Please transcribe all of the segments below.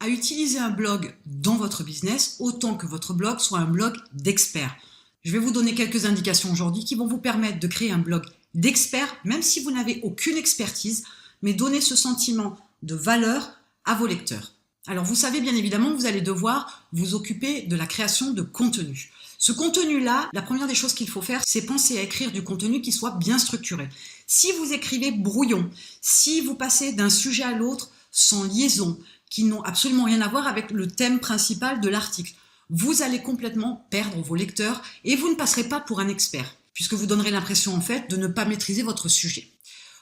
à utiliser un blog dans votre business autant que votre blog soit un blog d'experts. Je vais vous donner quelques indications aujourd'hui qui vont vous permettre de créer un blog d'experts, même si vous n'avez aucune expertise, mais donner ce sentiment de valeur à vos lecteurs. Alors vous savez bien évidemment que vous allez devoir vous occuper de la création de contenu. Ce contenu-là, la première des choses qu'il faut faire, c'est penser à écrire du contenu qui soit bien structuré. Si vous écrivez brouillon, si vous passez d'un sujet à l'autre sans liaison, qui n'ont absolument rien à voir avec le thème principal de l'article, vous allez complètement perdre vos lecteurs et vous ne passerez pas pour un expert, puisque vous donnerez l'impression en fait de ne pas maîtriser votre sujet.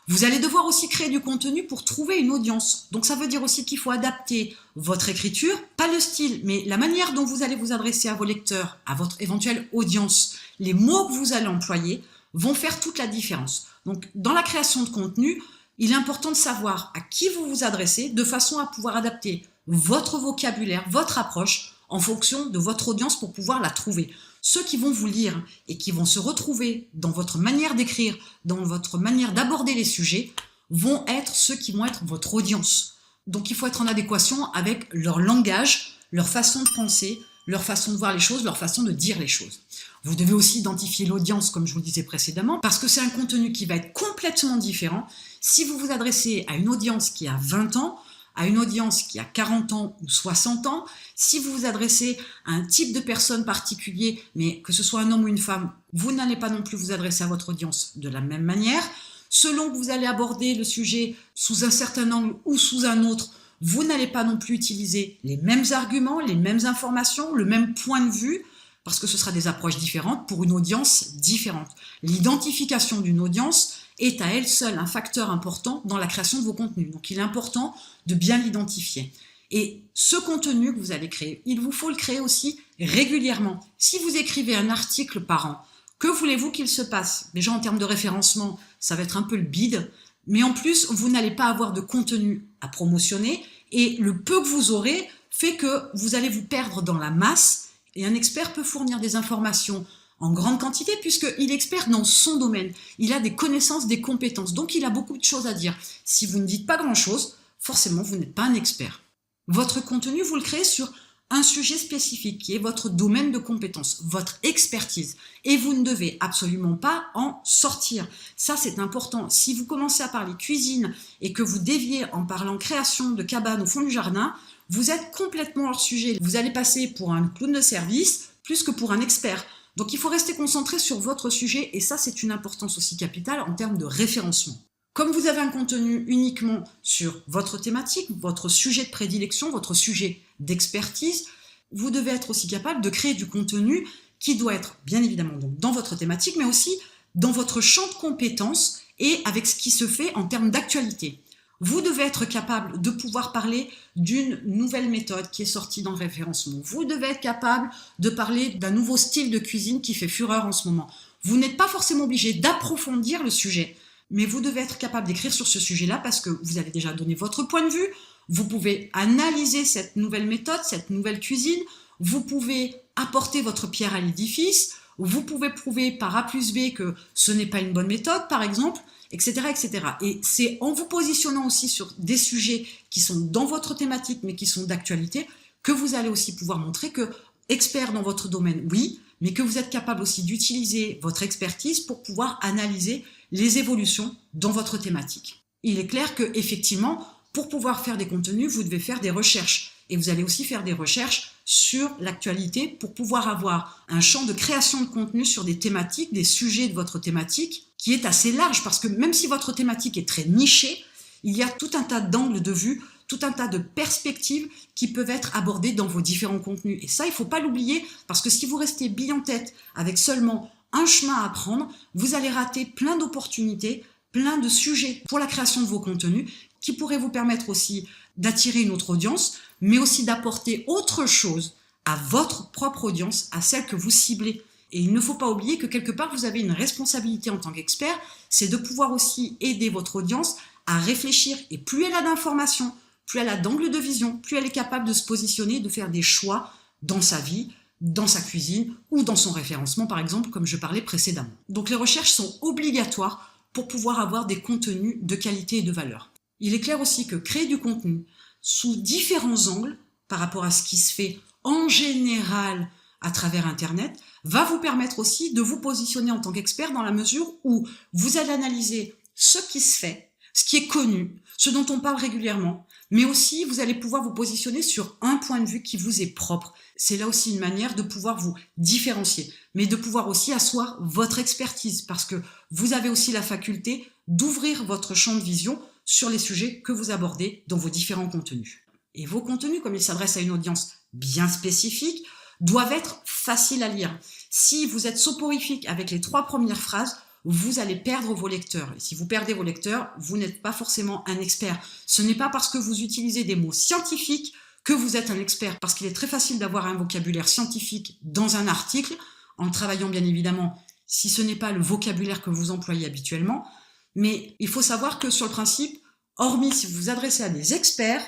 Vous allez devoir aussi créer du contenu pour trouver une audience. Donc ça veut dire aussi qu'il faut adapter votre écriture, pas le style, mais la manière dont vous allez vous adresser à vos lecteurs, à votre éventuelle audience. Les mots que vous allez employer vont faire toute la différence. Donc dans la création de contenu, il est important de savoir à qui vous vous adressez de façon à pouvoir adapter votre vocabulaire, votre approche en fonction de votre audience pour pouvoir la trouver. Ceux qui vont vous lire et qui vont se retrouver dans votre manière d'écrire, dans votre manière d'aborder les sujets, vont être ceux qui vont être votre audience. Donc il faut être en adéquation avec leur langage, leur façon de penser, leur façon de voir les choses, leur façon de dire les choses. Vous devez aussi identifier l'audience, comme je vous le disais précédemment, parce que c'est un contenu qui va être complètement différent. Si vous vous adressez à une audience qui a 20 ans, à une audience qui a 40 ans ou 60 ans, si vous vous adressez à un type de personne particulier, mais que ce soit un homme ou une femme, vous n'allez pas non plus vous adresser à votre audience de la même manière. Selon que vous allez aborder le sujet sous un certain angle ou sous un autre, vous n'allez pas non plus utiliser les mêmes arguments, les mêmes informations, le même point de vue, parce que ce sera des approches différentes pour une audience différente. L'identification d'une audience est à elle seule un facteur important dans la création de vos contenus. Donc il est important de bien l'identifier. Et ce contenu que vous allez créer, il vous faut le créer aussi régulièrement. Si vous écrivez un article par an, que voulez-vous qu'il se passe? Déjà en termes de référencement, ça va être un peu le bide, mais en plus, vous n'allez pas avoir de contenu à promotionner et le peu que vous aurez fait que vous allez vous perdre dans la masse et un expert peut fournir des informations en grande quantité puisqu'il est expert dans son domaine. Il a des connaissances, des compétences, donc il a beaucoup de choses à dire. Si vous ne dites pas grand-chose, forcément, vous n'êtes pas un expert. Votre contenu, vous le créez sur un sujet spécifique qui est votre domaine de compétences, votre expertise. Et vous ne devez absolument pas en sortir. Ça, c'est important. Si vous commencez à parler cuisine et que vous déviez en parlant création de cabane au fond du jardin, vous êtes complètement hors sujet. Vous allez passer pour un clown de service plus que pour un expert. Donc, il faut rester concentré sur votre sujet et ça, c'est une importance aussi capitale en termes de référencement. Comme vous avez un contenu uniquement sur votre thématique, votre sujet de prédilection, votre sujet d'expertise, vous devez être aussi capable de créer du contenu qui doit être bien évidemment donc dans votre thématique, mais aussi dans votre champ de compétences et avec ce qui se fait en termes d'actualité. Vous devez être capable de pouvoir parler d'une nouvelle méthode qui est sortie dans le référencement. Vous devez être capable de parler d'un nouveau style de cuisine qui fait fureur en ce moment. Vous n'êtes pas forcément obligé d'approfondir le sujet, mais vous devez être capable d'écrire sur ce sujet-là parce que vous avez déjà donné votre point de vue. Vous pouvez analyser cette nouvelle méthode, cette nouvelle cuisine. Vous pouvez apporter votre pierre à l'édifice. Vous pouvez prouver par A plus B que ce n'est pas une bonne méthode, par exemple, etc., etc. Et c'est en vous positionnant aussi sur des sujets qui sont dans votre thématique, mais qui sont d'actualité, que vous allez aussi pouvoir montrer que, expert dans votre domaine, oui, mais que vous êtes capable aussi d'utiliser votre expertise pour pouvoir analyser les évolutions dans votre thématique. Il est clair que, effectivement, pour pouvoir faire des contenus, vous devez faire des recherches. Et vous allez aussi faire des recherches sur l'actualité pour pouvoir avoir un champ de création de contenu sur des thématiques, des sujets de votre thématique qui est assez large parce que même si votre thématique est très nichée, il y a tout un tas d'angles de vue, tout un tas de perspectives qui peuvent être abordées dans vos différents contenus. Et ça, il ne faut pas l'oublier parce que si vous restez bille en tête avec seulement un chemin à prendre, vous allez rater plein d'opportunités, plein de sujets pour la création de vos contenus qui pourraient vous permettre aussi d'attirer une autre audience, mais aussi d'apporter autre chose à votre propre audience, à celle que vous ciblez. Et il ne faut pas oublier que quelque part, vous avez une responsabilité en tant qu'expert, c'est de pouvoir aussi aider votre audience à réfléchir. Et plus elle a d'informations, plus elle a d'angle de vision, plus elle est capable de se positionner, de faire des choix dans sa vie, dans sa cuisine ou dans son référencement, par exemple, comme je parlais précédemment. Donc les recherches sont obligatoires pour pouvoir avoir des contenus de qualité et de valeur. Il est clair aussi que créer du contenu sous différents angles par rapport à ce qui se fait en général à travers Internet, va vous permettre aussi de vous positionner en tant qu'expert dans la mesure où vous allez analyser ce qui se fait, ce qui est connu, ce dont on parle régulièrement, mais aussi vous allez pouvoir vous positionner sur un point de vue qui vous est propre. C'est là aussi une manière de pouvoir vous différencier, mais de pouvoir aussi asseoir votre expertise, parce que vous avez aussi la faculté d'ouvrir votre champ de vision sur les sujets que vous abordez dans vos différents contenus. Et vos contenus, comme ils s'adressent à une audience bien spécifique, doivent être faciles à lire. Si vous êtes soporifique avec les 3 premières phrases, vous allez perdre vos lecteurs. Et si vous perdez vos lecteurs, vous n'êtes pas forcément un expert. Ce n'est pas parce que vous utilisez des mots scientifiques que vous êtes un expert, parce qu'il est très facile d'avoir un vocabulaire scientifique dans un article, en travaillant bien évidemment, si ce n'est pas le vocabulaire que vous employez habituellement. Mais il faut savoir que sur le principe, hormis si vous vous adressez à des experts,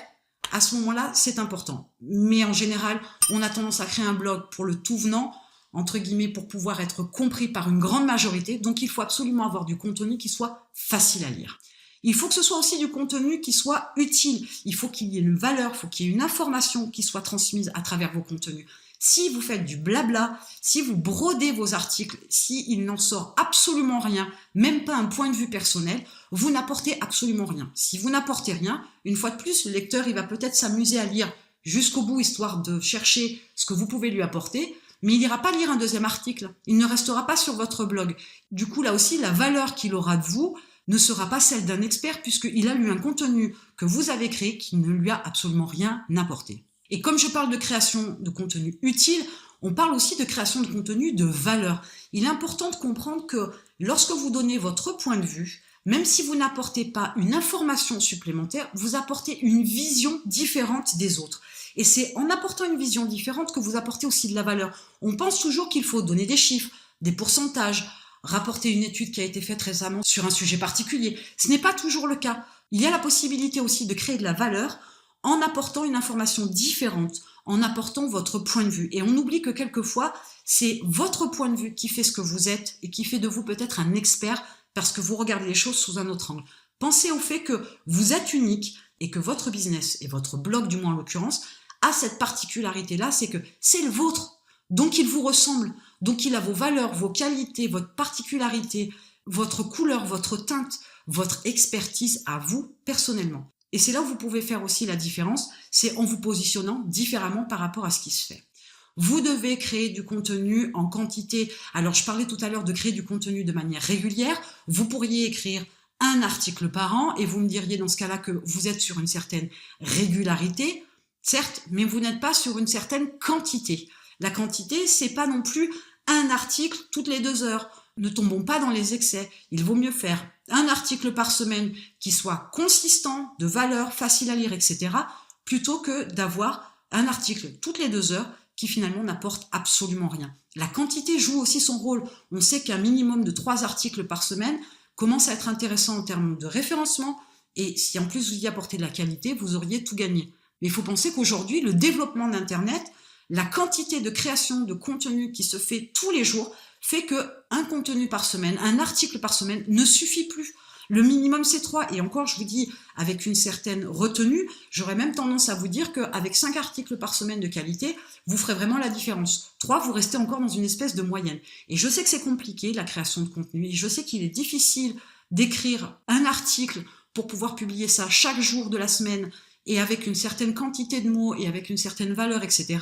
à ce moment-là, c'est important. Mais en général, on a tendance à créer un blog pour le tout venant, entre guillemets, pour pouvoir être compris par une grande majorité. Donc, il faut absolument avoir du contenu qui soit facile à lire. Il faut que ce soit aussi du contenu qui soit utile. Il faut qu'il y ait une valeur, il faut qu'il y ait une information qui soit transmise à travers vos contenus. Si vous faites du blabla, si vous brodez vos articles, s'il n'en sort absolument rien, même pas un point de vue personnel, vous n'apportez absolument rien. Si vous n'apportez rien, une fois de plus, le lecteur, il va peut-être s'amuser à lire jusqu'au bout, histoire de chercher ce que vous pouvez lui apporter, mais il n'ira pas lire un deuxième article. Il ne restera pas sur votre blog. Du coup, là aussi, la valeur qu'il aura de vous ne sera pas celle d'un expert, puisqu'il a lu un contenu que vous avez créé qui ne lui a absolument rien apporté. Et comme je parle de création de contenu utile, on parle aussi de création de contenu de valeur. Il est important de comprendre que lorsque vous donnez votre point de vue, même si vous n'apportez pas une information supplémentaire, vous apportez une vision différente des autres. Et c'est en apportant une vision différente que vous apportez aussi de la valeur. On pense toujours qu'il faut donner des chiffres, des pourcentages, rapporter une étude qui a été faite récemment sur un sujet particulier. Ce n'est pas toujours le cas. Il y a la possibilité aussi de créer de la valeur en apportant une information différente, en apportant votre point de vue. Et on oublie que quelquefois, c'est votre point de vue qui fait ce que vous êtes et qui fait de vous peut-être un expert parce que vous regardez les choses sous un autre angle. Pensez au fait que vous êtes unique et que votre business, et votre blog du moins en l'occurrence, a cette particularité-là, c'est que c'est le vôtre. Donc il vous ressemble, donc il a vos valeurs, vos qualités, votre particularité, votre couleur, votre teinte, votre expertise à vous personnellement. Et c'est là où vous pouvez faire aussi la différence, c'est en vous positionnant différemment par rapport à ce qui se fait. Vous devez créer du contenu en quantité. Alors, je parlais tout à l'heure de créer du contenu de manière régulière. Vous pourriez écrire un article par an et vous me diriez dans ce cas-là que vous êtes sur une certaine régularité, certes, mais vous n'êtes pas sur une certaine quantité. La quantité, c'est pas non plus un article toutes les 2 heures. Ne tombons pas dans les excès. Il vaut mieux faire un article par semaine qui soit consistant, de valeur, facile à lire, etc., plutôt que d'avoir un article toutes les 2 heures qui finalement n'apporte absolument rien. La quantité joue aussi son rôle. On sait qu'un minimum de 3 articles par semaine commence à être intéressant en termes de référencement, et si en plus vous y apportez de la qualité, vous auriez tout gagné. Mais il faut penser qu'aujourd'hui, le développement d'Internet, la quantité de création de contenu qui se fait tous les jours fait qu'un contenu par semaine, un article par semaine ne suffit plus. Le minimum, c'est 3. Et encore, je vous dis, avec une certaine retenue, j'aurais même tendance à vous dire qu'avec 5 articles par semaine de qualité, vous ferez vraiment la différence. 3, vous restez encore dans une espèce de moyenne. Et je sais que c'est compliqué, la création de contenu. Et je sais qu'il est difficile d'écrire un article pour pouvoir publier ça chaque jour de la semaine et avec une certaine quantité de mots et avec une certaine valeur, etc.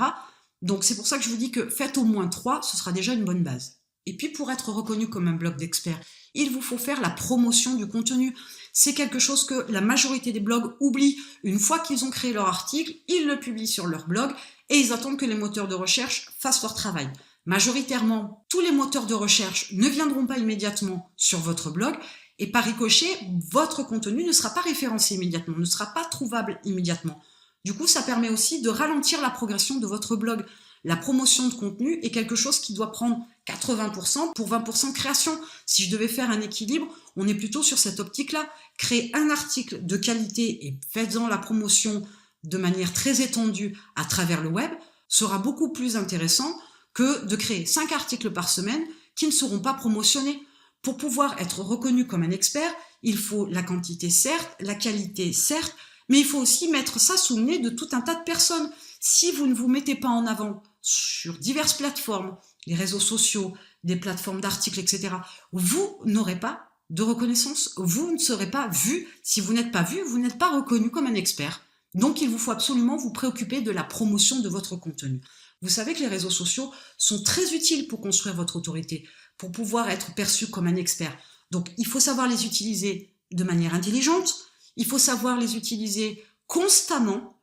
Donc c'est pour ça que je vous dis que faites au moins 3, ce sera déjà une bonne base. Et puis pour être reconnu comme un blog d'experts, il vous faut faire la promotion du contenu. C'est quelque chose que la majorité des blogs oublient. Une fois qu'ils ont créé leur article, ils le publient sur leur blog et ils attendent que les moteurs de recherche fassent leur travail. Majoritairement, tous les moteurs de recherche ne viendront pas immédiatement sur votre blog et par ricochet, votre contenu ne sera pas référencé immédiatement, ne sera pas trouvable immédiatement. Du coup, ça permet aussi de ralentir la progression de votre blog. La promotion de contenu est quelque chose qui doit prendre 80% pour 20% de création. Si je devais faire un équilibre, on est plutôt sur cette optique-là. Créer un article de qualité et faites-en la promotion de manière très étendue à travers le web sera beaucoup plus intéressant que de créer 5 articles par semaine qui ne seront pas promotionnés. Pour pouvoir être reconnu comme un expert, il faut la quantité certes, la qualité certes, mais il faut aussi mettre ça sous le nez de tout un tas de personnes. Si vous ne vous mettez pas en avant sur diverses plateformes, les réseaux sociaux, des plateformes d'articles, etc., vous n'aurez pas de reconnaissance, vous ne serez pas vu. Si vous n'êtes pas vu, vous n'êtes pas reconnu comme un expert. Donc, il vous faut absolument vous préoccuper de la promotion de votre contenu. Vous savez que les réseaux sociaux sont très utiles pour construire votre autorité, pour pouvoir être perçu comme un expert. Donc, il faut savoir les utiliser de manière intelligente, il faut savoir les utiliser constamment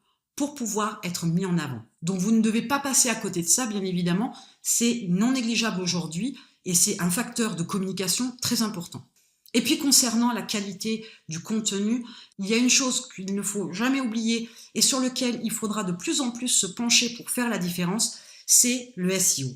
pour pouvoir être mis en avant. Donc, vous ne devez pas passer à côté de ça, bien évidemment. C'est non négligeable aujourd'hui et c'est un facteur de communication très important. Et puis concernant la qualité du contenu, il y a une chose qu'il ne faut jamais oublier et sur lequel il faudra de plus en plus se pencher pour faire la différence, c'est le SEO.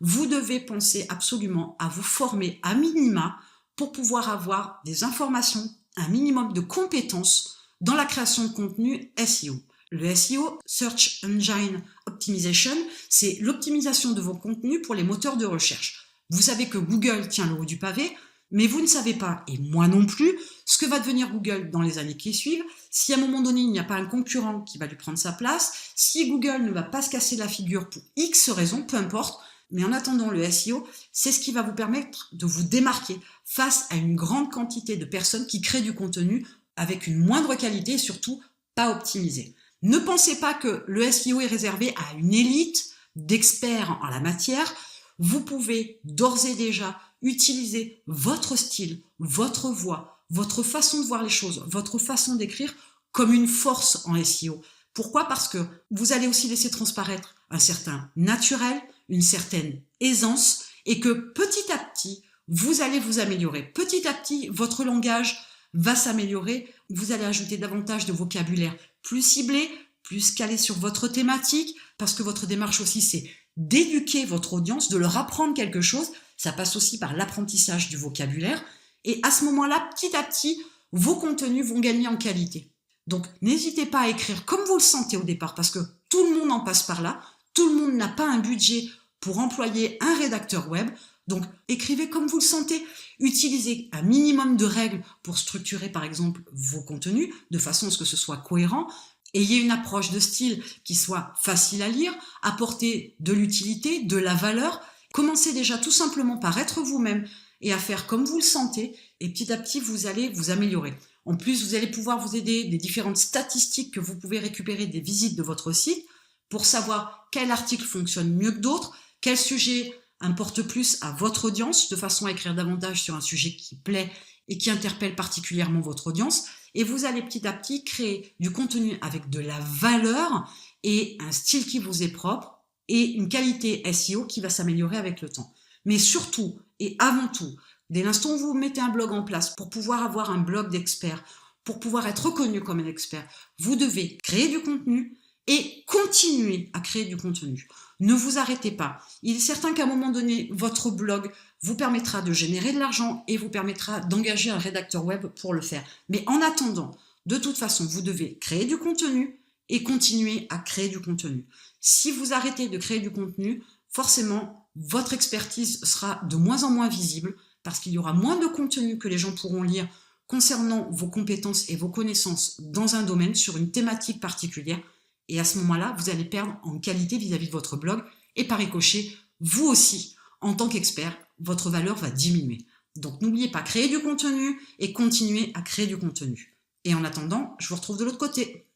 Vous devez penser absolument à vous former à minima pour pouvoir avoir des informations, un minimum de compétences dans la création de contenu SEO. Le SEO, Search Engine Optimization, c'est l'optimisation de vos contenus pour les moteurs de recherche. Vous savez que Google tient le haut du pavé, mais vous ne savez pas, et moi non plus, ce que va devenir Google dans les années qui suivent, si à un moment donné il n'y a pas un concurrent qui va lui prendre sa place, si Google ne va pas se casser la figure pour X raisons, peu importe, mais en attendant le SEO, c'est ce qui va vous permettre de vous démarquer face à une grande quantité de personnes qui créent du contenu avec une moindre qualité et surtout pas optimisé. Ne pensez pas que le SEO est réservé à une élite d'experts en la matière. Vous pouvez d'ores et déjà utiliser votre style, votre voix, votre façon de voir les choses, votre façon d'écrire comme une force en SEO. Pourquoi ? Parce que vous allez aussi laisser transparaître un certain naturel, une certaine aisance et que petit à petit, vous allez vous améliorer. Petit à petit, votre langage va s'améliorer. Vous allez ajouter davantage de vocabulaire plus ciblé, plus calé sur votre thématique parce que votre démarche aussi, c'est d'éduquer votre audience, de leur apprendre quelque chose. Ça passe aussi par l'apprentissage du vocabulaire. Et à ce moment-là, petit à petit, vos contenus vont gagner en qualité. Donc, n'hésitez pas à écrire comme vous le sentez au départ, parce que tout le monde en passe par là. Tout le monde n'a pas un budget pour employer un rédacteur web. Donc, écrivez comme vous le sentez. Utilisez un minimum de règles pour structurer, par exemple, vos contenus, de façon à ce que ce soit cohérent. Ayez une approche de style qui soit facile à lire, apporter de l'utilité, de la valeur. Commencez déjà tout simplement par être vous-même et à faire comme vous le sentez. Et petit à petit, vous allez vous améliorer. En plus, vous allez pouvoir vous aider des différentes statistiques que vous pouvez récupérer des visites de votre site pour savoir quel article fonctionne mieux que d'autres, quel sujet importe plus à votre audience, de façon à écrire davantage sur un sujet qui plaît et qui interpelle particulièrement votre audience. Et vous allez petit à petit créer du contenu avec de la valeur et un style qui vous est propre et une qualité SEO qui va s'améliorer avec le temps. Mais surtout et avant tout, dès l'instant où vous mettez un blog en place pour pouvoir avoir un blog d'expert, pour pouvoir être reconnu comme un expert, vous devez créer du contenu et continuer à créer du contenu. Ne vous arrêtez pas. Il est certain qu'à un moment donné, votre blog vous permettra de générer de l'argent et vous permettra d'engager un rédacteur web pour le faire. Mais en attendant, de toute façon, vous devez créer du contenu et continuer à créer du contenu. Si vous arrêtez de créer du contenu, forcément, votre expertise sera de moins en moins visible parce qu'il y aura moins de contenu que les gens pourront lire concernant vos compétences et vos connaissances dans un domaine, sur une thématique particulière. Et à ce moment-là, vous allez perdre en qualité vis-à-vis de votre blog. Et par ricochet, vous aussi, en tant qu'expert, votre valeur va diminuer. Donc n'oubliez pas, créer du contenu et continuer à créer du contenu. Et en attendant, je vous retrouve de l'autre côté.